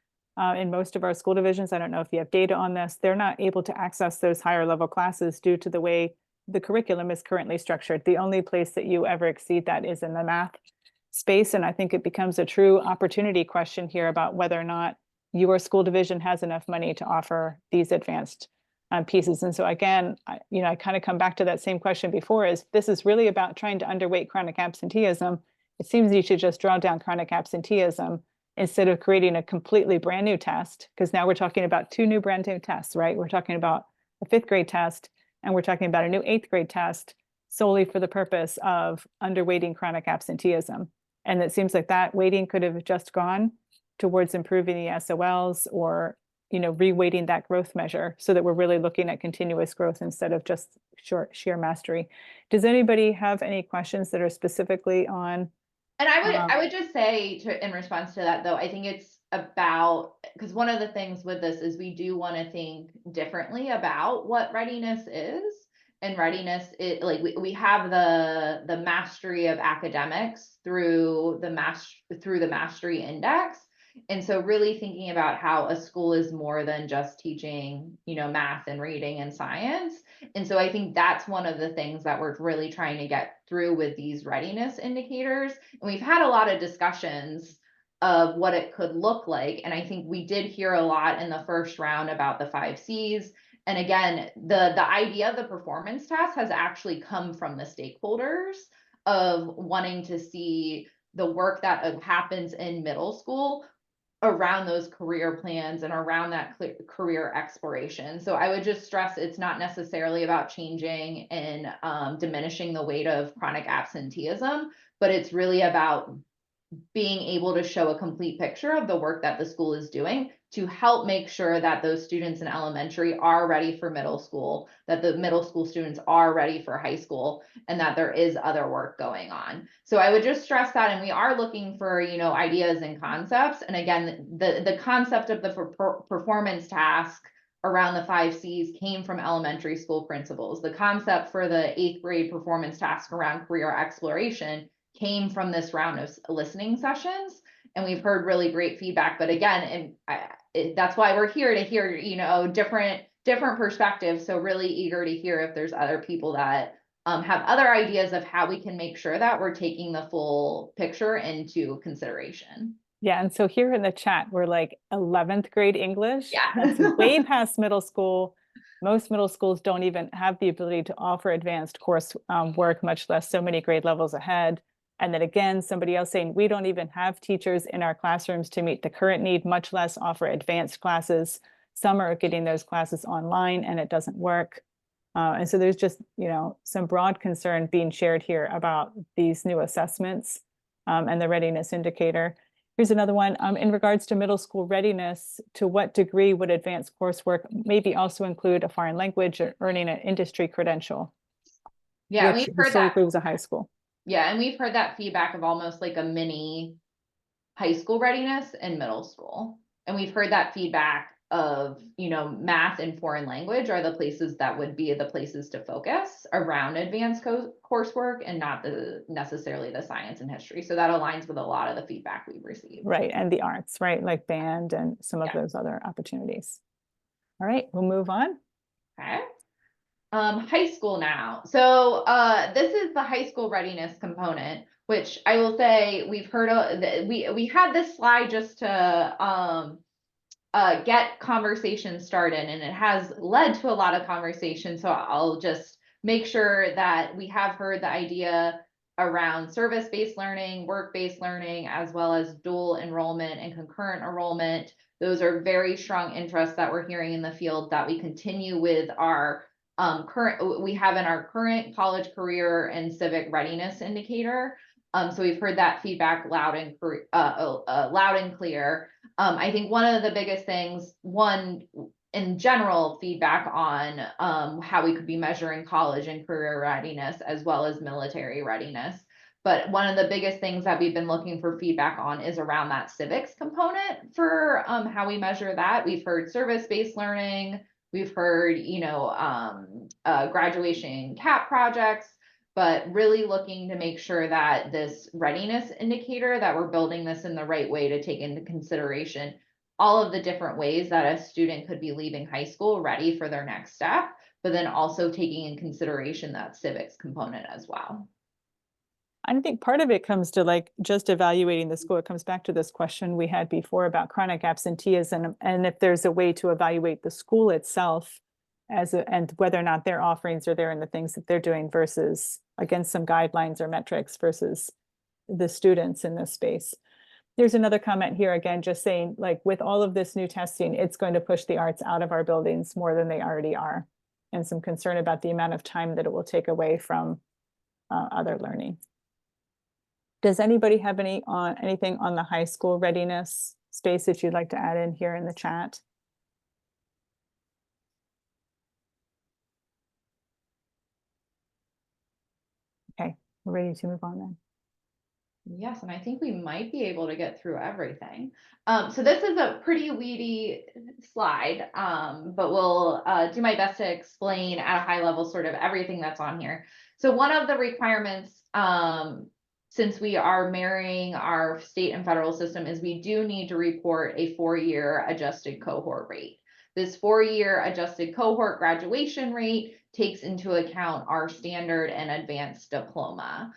in most of our school divisions, I don't know if you have data on this, they're not able to access those higher level classes due to the way the curriculum is currently structured. The only place that you ever exceed that is in the math space. And I think it becomes a true opportunity question here about whether or not your school division has enough money to offer these advanced pieces. And so again, I kind of come back to that same question before, is this is really about trying to underweight chronic absenteeism. It seems you should just draw down chronic absenteeism instead of creating a completely brand new test, because now we're talking about 2 new brand new tests, right? We're talking about a 5th grade test, and we're talking about a new 8th grade test solely for the purpose of underweighting chronic absenteeism. And it seems like that weighting could have just gone towards improving the SOLs, or reweighting that growth measure, so that we're really looking at continuous growth instead of just sheer mastery. Does anybody have any questions that are specifically on? And I would just say, in response to that, though, I think it's about, because one of the things with this is we do want to think differently about what readiness is. And readiness, we have the mastery of academics through the mastery index. And so really thinking about how a school is more than just teaching, math and reading and science. And so I think that's one of the things that we're really trying to get through with these readiness indicators. And we've had a lot of discussions of what it could look like. And I think we did hear a lot in the first round about the 5 C's. And again, the idea of the performance task has actually come from the stakeholders of wanting to see the work that happens in middle school around those career plans and around that career exploration. So I would just stress it's not necessarily about changing and diminishing the weight of chronic absenteeism, but it's really about being able to show a complete picture of the work that the school is doing to help make sure that those students in elementary are ready for middle school, that the middle school students are ready for high school, and that there is other work going on. So I would just stress that, and we are looking for, ideas and concepts. And again, the concept of the performance task around the 5 C's came from elementary school principals. The concept for the 8th grade performance task around career exploration came from this round of listening sessions, and we've heard really great feedback. But again, that's why we're here to hear, different perspectives. So really eager to hear if there's other people that have other ideas of how we can make sure that we're taking the full picture into consideration. Yeah, and so here in the chat, we're like 11th grade English. Yeah. That's way past middle school. Most middle schools don't even have the ability to offer advanced course work, much less so many grade levels ahead. And then again, somebody else saying, we don't even have teachers in our classrooms to meet the current need, much less offer advanced classes. Some are getting those classes online and it doesn't work. And so there's just, some broad concern being shared here about these new assessments and the readiness indicator. Here's another one. In regards to middle school readiness, to what degree would advanced coursework maybe also include a foreign language or earning an industry credential? Yeah, which we've heard historically that. was a high school. Yeah, and we've heard that feedback of almost like a mini high school readiness and middle school. And we've heard that feedback of, math and foreign language are the places that would be the places to focus around advanced coursework and not necessarily the science and history. So that aligns with a lot of the feedback we've received. Right, and the arts, right, like band and some of those other opportunities. All right, we'll move on. Okay. High school now. So this is the high school readiness component, which I will say we've heard of. We had this slide just to get conversation started, and it has led to a lot of conversation. So I'll just make sure that we have heard the idea around service-based learning, work-based learning, as well as dual enrollment and concurrent enrollment. Those are very strong interests that we're hearing in the field that we continue with our we have in our current college career and civic readiness indicator. So we've heard that feedback loud and clear. I think one of the biggest things, in general, feedback on how we could be measuring college and career readiness as well as military readiness. But one of the biggest things that we've been looking for feedback on is around that civics component for how we measure that. We've heard service-based learning. We've heard, graduation CAP projects, but really looking to make sure that this readiness indicator, that we're building this in the right way to take into consideration all of the different ways that a student could be leaving high school ready for their next step, but then also taking in consideration that civics component as well. I think part of it comes to like just evaluating the school. It comes back to this question we had before about chronic absenteeism, and if there's a way to evaluate the school itself and whether or not their offerings are there and the things that they're doing versus against some guidelines or metrics versus the students in this space. There's another comment here again, just saying like with all of this new testing, it's going to push the arts out of our buildings more than they already are, and some concern about the amount of time that it will take away from other learning. Does anybody have anything on the high school readiness space that you'd like to add in here in the chat? Okay, we're ready to move on then. Yes, and I think we might be able to get through everything. So this is a pretty weedy slide, but we'll do my best to explain at a high level sort of everything that's on here. So one of the requirements, since we are marrying our state and federal system, is we do need to report a 4-year adjusted cohort rate. This 4-year adjusted cohort graduation rate takes into account our standard and advanced diploma.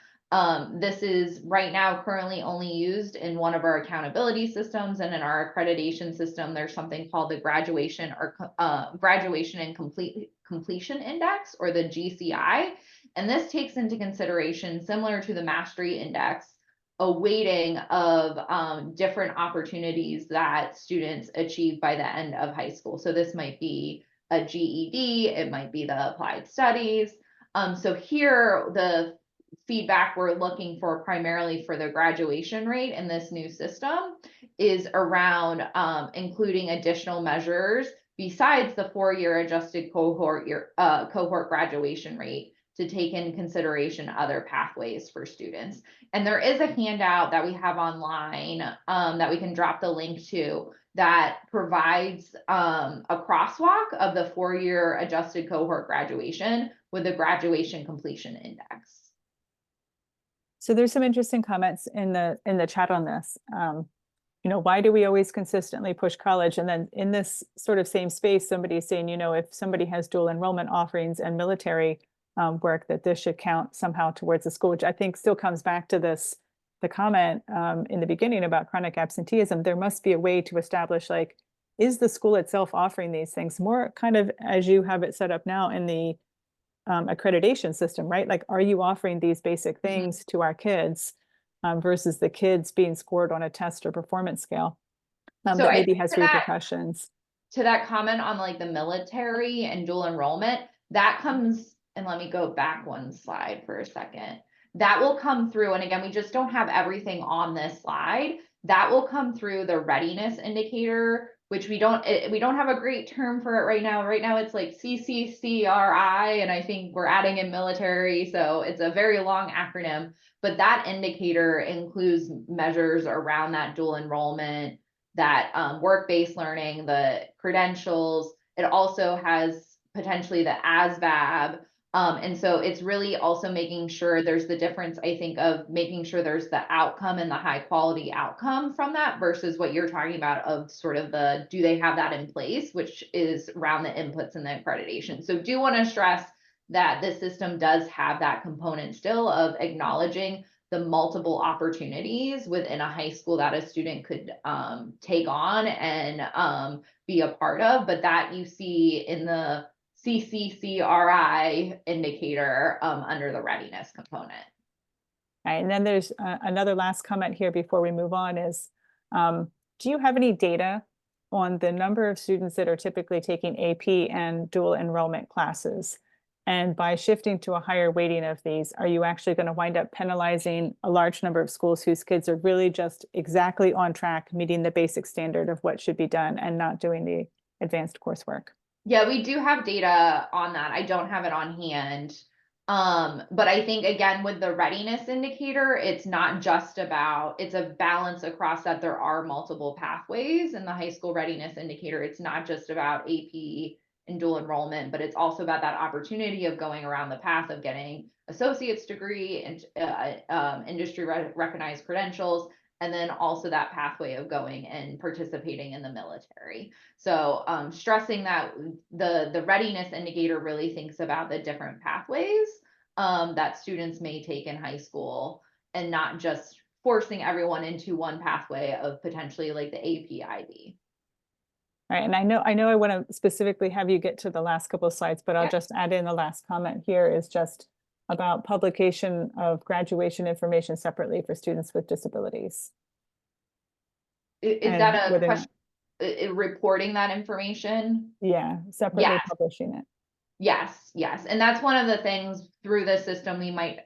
This is right now currently only used in one of our accountability systems, and in our accreditation system, there's something called the graduation and completion index, or the GCI. And this takes into consideration, similar to the mastery index, a weighting of different opportunities that students achieve by the end of high school. So this might be a GED, it might be the applied studies. So here, the feedback we're looking for primarily for the graduation rate in this new system is around including additional measures besides the 4-year adjusted cohort graduation rate to take in consideration other pathways for students. And there is a handout that we have online that we can drop the link to that provides a crosswalk of the 4-year adjusted cohort graduation with the graduation completion index. So there's some interesting comments in the chat on this. You know, why do we always consistently push college? And then in this sort of same space, somebody is saying, you know, if somebody has dual enrollment offerings and military work, that this should count somehow towards the school, which I think still comes back to this, the comment in the beginning about chronic absenteeism. There must be a way to establish, like, is the school itself offering these things more kind of as you have it set up now in the accreditation system, right? Like, are you offering these basic things to our kids versus the kids being scored on a test or performance scale So that I maybe think has repercussions? to that comment on like the military and dual enrollment, that comes, and let me go back one slide for a second. That will come through, and again, we just don't have everything on this slide. That will come through the readiness indicator, which we don't have a great term for it right now. Right now it's like CCCRI, and I think we're adding in military, so it's a very long acronym. But that indicator includes measures around that dual enrollment, that work-based learning, the credentials. It also has potentially the ASVAB. And so it's really also making sure there's the difference, I think, of making sure there's the outcome and the high quality outcome from that versus what you're talking about of sort of the, do they have that in place, which is around the inputs and the accreditation. So do want to stress that this system does have that component still of acknowledging the multiple opportunities within a high school that a student could take on and be a part of, but that you see in the CCCRI indicator under the readiness component. All right, and then there's another last comment here before we move on is, do you have any data on the number of students that are typically taking AP and dual enrollment classes? And by shifting to a higher weighting of these, are you actually going to wind up penalizing a large number of schools whose kids are really just exactly on track, meeting the basic standard of what should be done and not doing the advanced coursework? Yeah, we do have data on that. I don't have it on hand. But I think again, with the readiness indicator, it's not just about, it's a balance across that there are multiple pathways in the high school readiness indicator. It's not just about AP and dual enrollment, but it's also about that opportunity of going around the path of getting associate's degree and industry recognized credentials, and then also that pathway of going and participating in the military. So stressing that the readiness indicator really thinks about the different pathways that students may take in high school and not just forcing everyone into one pathway of potentially like the AP IB. All right, and I know I want to specifically have you get to the last couple of slides, but I'll just add in the last comment here is just about publication of graduation information separately for students with disabilities. Is that a question? Reporting that information? Yeah, separately publishing it. Yes, yes. And that's one of the things through the system we might,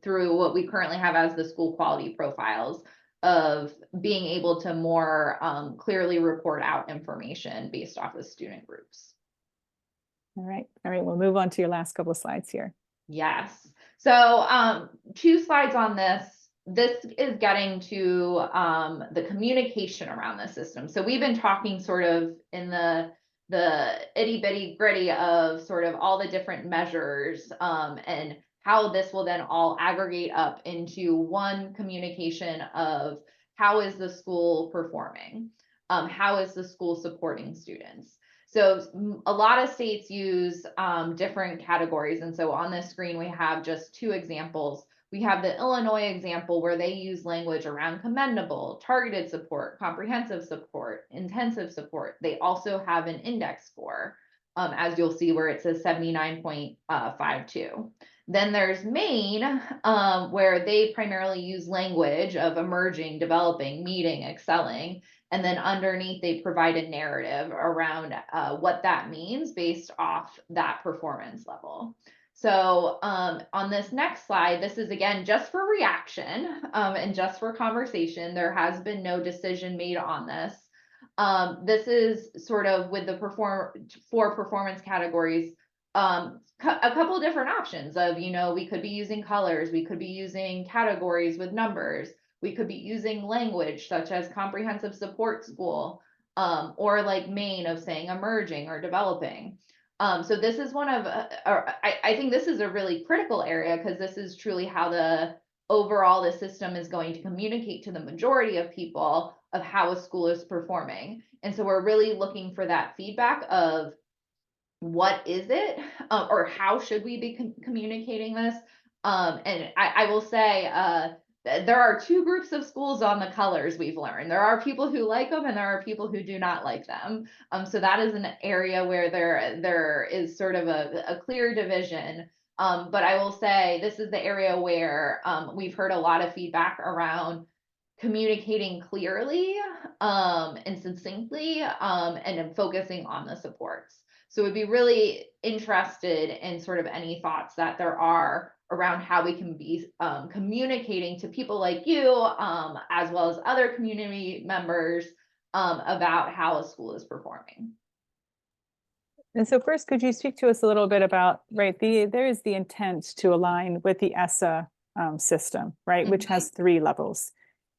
through what we currently have as the school quality profiles, of being able to more clearly report out information based off of student groups. All right, we'll move on to your last couple of slides here. Yes. So 2 slides on this. This is getting to the communication around the system. So we've been talking sort of in the itty bitty gritty of sort of all the different measures and how this will then all aggregate up into one communication of how is the school performing? How is the school supporting students? So a lot of states use different categories. And so on this screen, we have just 2 examples. We have the Illinois example where they use language around commendable, targeted support, comprehensive support, intensive support. They also have an index score. as you'll see where it says 79.52. Then there's Maine, where they primarily use language of emerging, developing, meeting, excelling. And then underneath, they provide a narrative around what that means based off that performance level. So on this next slide, this is again just for reaction and just for conversation. There has been no decision made on this. This is sort of with the four performance categories, a couple different options of, we could be using colors, we could be using categories with numbers, we could be using language such as comprehensive support school, or like Maine of saying emerging or developing. So this is one of, I think this is a really critical area because this is truly how overall the system is going to communicate to the majority of people of how a school is performing. And so we're really looking for that feedback of what is it, or how should we be communicating this? And I will say, there are two groups of schools on the colors we've learned. There are people who like them and there are people who do not like them. So that is an area where there is sort of a clear division. But I will say this is the area where we've heard a lot of feedback around communicating clearly and succinctly and focusing on the supports. So we'd be really interested in sort of any thoughts that there are around how we can be communicating to people like you, as well as other community members, about how a school is performing. And so first, could you speak to us a little bit about, right, there is the intent to align with the ESSA system, right, which has 3 levels.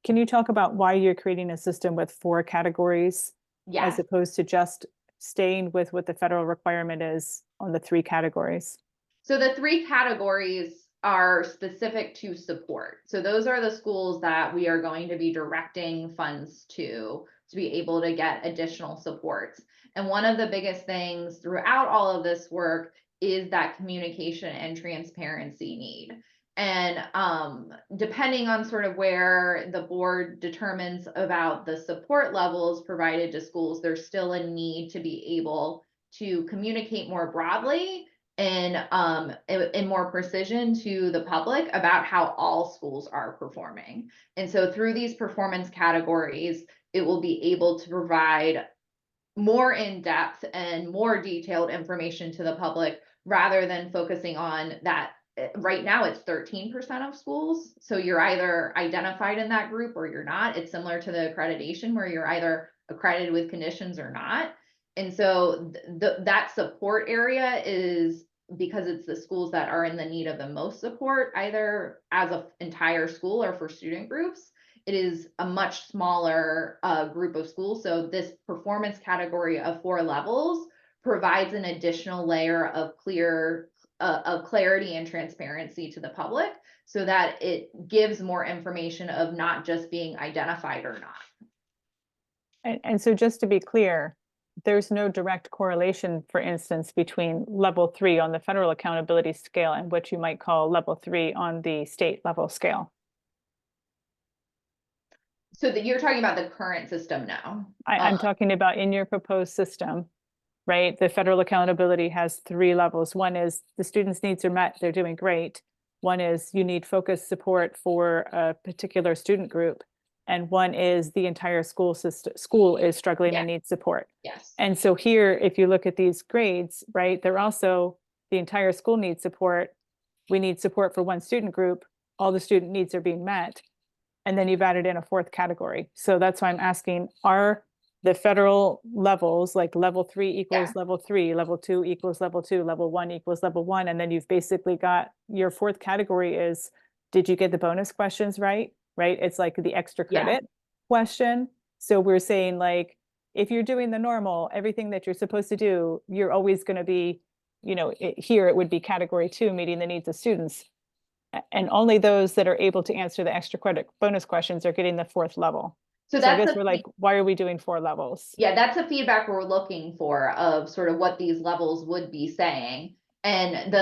Can you talk about why you're creating a system with 4 categories as opposed to just staying with what the federal requirement is on the 3 categories? So the 3 categories are specific to support. So those are the schools that we are going to be directing funds to be able to get additional supports. And one of the biggest things throughout all of this work is that communication and transparency need. And depending on sort of where the board determines about the support levels provided to schools, there's still a need to be able to communicate more broadly and in more precision to the public about how all schools are performing. And so through these performance categories, it will be able to provide more in-depth and more detailed information to the public rather than focusing on that. Right now it's 13% of schools. So you're either identified in that group or you're not. It's similar to the accreditation where you're either accredited with conditions or not. And so that support area is because it's the schools that are in the need of the most support, either as an entire school or for student groups. It is a much smaller group of schools. So this performance category of 4 levels provides an additional layer of clarity and transparency to the public so that it gives more information of not just being identified or not. And so just to be clear, there's no direct correlation, for instance, between level 3 on the federal accountability scale and what you might call level 3 on the state level scale. So that you're talking about the current system now. I'm talking about in your proposed system, right? The federal accountability has 3 levels. One is the students' needs are met, they're doing great. One is you need focused support for a particular student group. And one is the entire school is struggling and needs support. Yes. And so here, if you look at these grades, right, they're also the entire school needs support. We need support for one student group. All the student needs are being met. And then you've added in a 4th category. So that's why I'm asking, are the federal levels like level 3 equals level 3, level 2 equals level 2, level 1 equals level 1. And then you've basically got your 4th category is, did you get the bonus questions right? Right? It's like the extra credit question. So we're saying like, if you're doing the normal, everything that you're supposed to do, you're always going to be, here it would be category 2, meeting the needs of students. And only those that are able to answer the extra credit bonus questions are getting the 4th level. So I guess we're like, why are we doing 4 levels? Yeah, that's the feedback we're looking for of sort of what these levels would be saying. And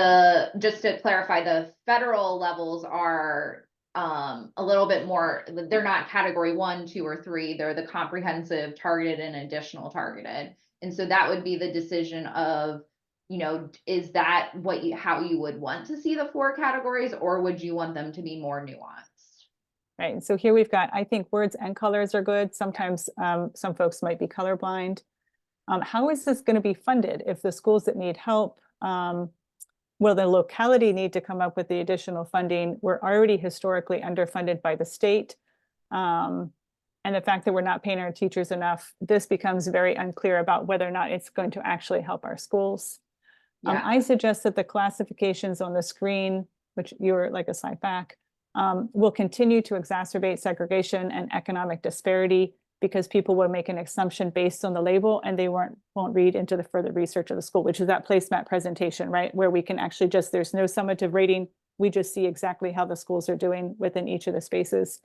just to clarify, the federal levels are a little bit more, they're not category 1, 2, or 3. They're the comprehensive, targeted, and additional targeted. And so that would be the decision of, is that how you would want to see the 4 categories, or would you want them to be more nuanced? Right. So here we've got, I think words and colors are good. Sometimes some folks might be colorblind. How is this going to be funded? If the schools that need help, will the locality need to come up with the additional funding? We're already historically underfunded by the state. And the fact that we're not paying our teachers enough, this becomes very unclear about whether or not it's going to actually help our schools. Yeah. I suggest that the classifications on the screen, which you're like a slide back, will continue to exacerbate segregation and economic disparity because people will make an assumption based on the label and they won't read into the further research of the school, which is that placemat presentation, right? Where we can actually there's no summative rating. We just see exactly how the schools are doing within each of the spaces.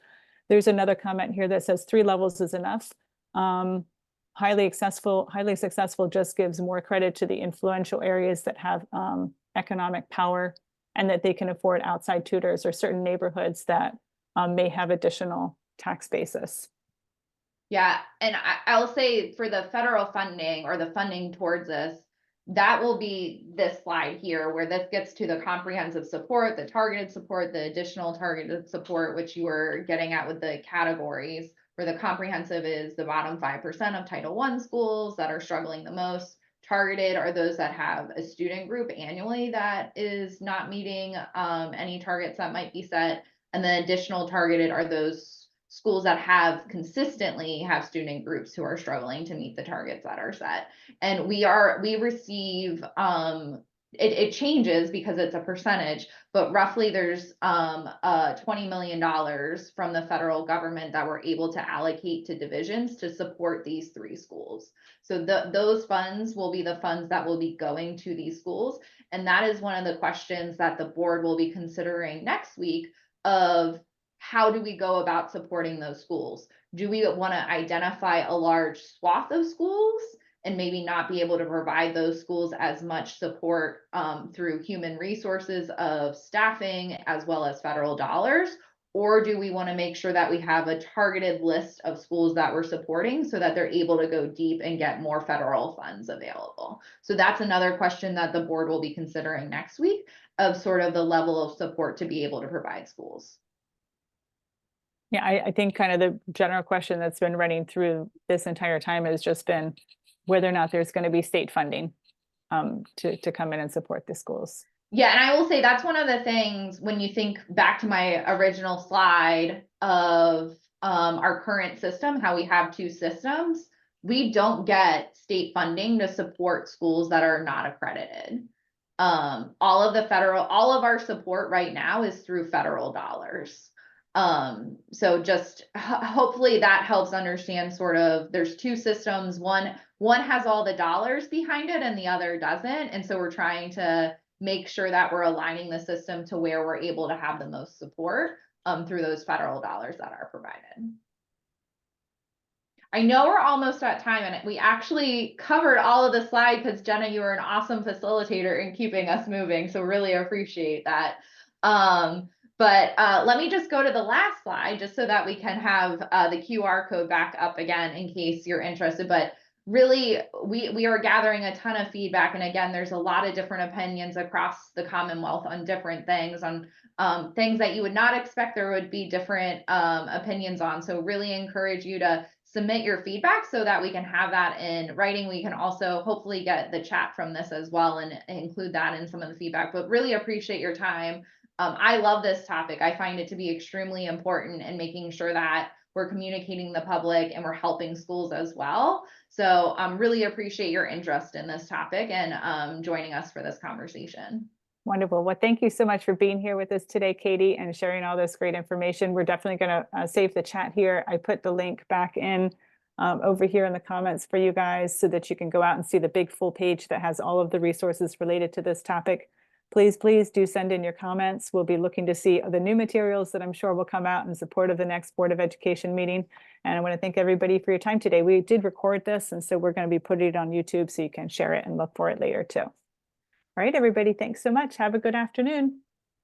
There's another comment here that says 3 levels is enough. Highly successful just gives more credit to the influential areas that have economic power and that they can afford outside tutors, or certain neighborhoods that may have additional tax basis. Yeah, and I'll say for the federal funding, or the funding towards this, that will be this slide here, where this gets to the comprehensive support, the targeted support, the additional targeted support, which you were getting at with the categories, where the comprehensive is the bottom 5% of Title I schools that are struggling the most. Targeted are those that have a student group annually that is not meeting any targets that might be set. And then additional targeted are those schools that consistently have student groups who are struggling to meet the targets that are set. And we receive, it changes because it's a percentage, but roughly there's $20 million from the federal government that we're able to allocate to divisions to support these 3 schools. So those funds will be the funds that will be going to these schools. And that is one of the questions that the board will be considering next week of, how do we go about supporting those schools? Do we want to identify a large swath of schools and maybe not be able to provide those schools as much support through human resources of staffing as well as federal dollars? Or do we want to make sure that we have a targeted list of schools that we're supporting so that they're able to go deep and get more federal funds available? So that's another question that the board will be considering next week, of sort of the level of support to be able to provide schools. Yeah, I think kind of the general question that's been running through this entire time has just been whether or not there's going to be state funding to come in and support the schools. Yeah, and I will say that's one of the things when you think back to my original slide of our current system, how we have 2 systems, we don't get state funding to support schools that are not accredited. All of our support right now is through federal dollars. So just hopefully that helps understand sort of, there's 2 systems. One has all the dollars behind it and the other doesn't. And so we're trying to make sure that we're aligning the system to where we're able to have the most support through those federal dollars that are provided. I know we're almost at time, and we actually covered all of the slides because Jenna, you were an awesome facilitator in keeping us moving. So really appreciate that. But let me just go to the last slide just so that we can have the QR code back up again in case you're interested. But really, we are gathering a ton of feedback. And again, there's a lot of different opinions across the Commonwealth on different things, on things that you would not expect there would be different opinions on. So really encourage you to submit your feedback so that we can have that in writing. We can also hopefully get the chat from this as well and include that in some of the feedback, but really appreciate your time. I love this topic. I find it to be extremely important in making sure that we're communicating the public and we're helping schools as well. So really appreciate your interest in this topic and joining us for this conversation. Wonderful. Well, thank you so much for being here with us today, Katie, and sharing all this great information. We're definitely going to save the chat here. I put the link back in over here in the comments for you guys so that you can go out and see the big full page that has all of the resources related to this topic. Please do send in your comments. We'll be looking to see the new materials that I'm sure will come out in support of the next Board of Education meeting. And I want to thank everybody for your time today. We did record this, and so we're going to be putting it on YouTube so you can share it and look for it later too. All right, everybody, thanks so much. Have a good afternoon.